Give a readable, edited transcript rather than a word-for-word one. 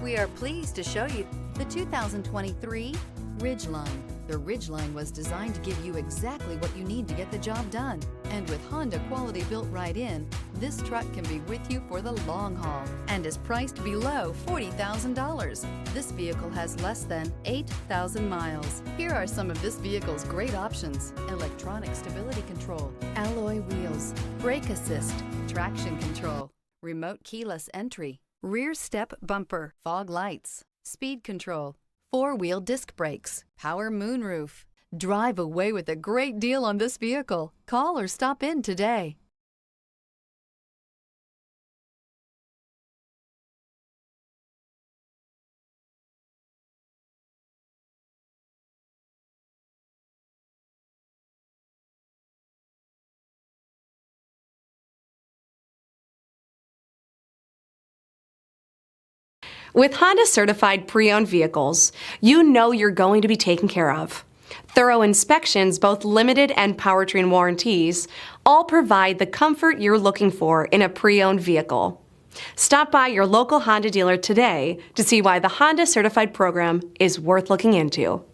We are pleased to show you the 2023 Ridgeline. The Ridgeline was designed to give you exactly what you need to get the job done. And with Honda quality built right in, this truck can be with you for the long haul and is priced below $40,000. This vehicle has less than 8,000 miles. Here are some of this vehicle's great options: electronic stability control, alloy wheels, brake assist, traction control, remote keyless entry, rear step bumper, fog lights, speed control, four-wheel disc brakes, power moonroof. Drive away with a great deal on this vehicle. Call or stop in today. With Honda certified pre-owned vehicles, you know you're going to be taken care of. Thorough inspections, both limited and powertrain warranties, all provide the comfort you're looking for in a pre-owned vehicle. Stop by your local Honda dealer today to see why the Honda certified program is worth looking into.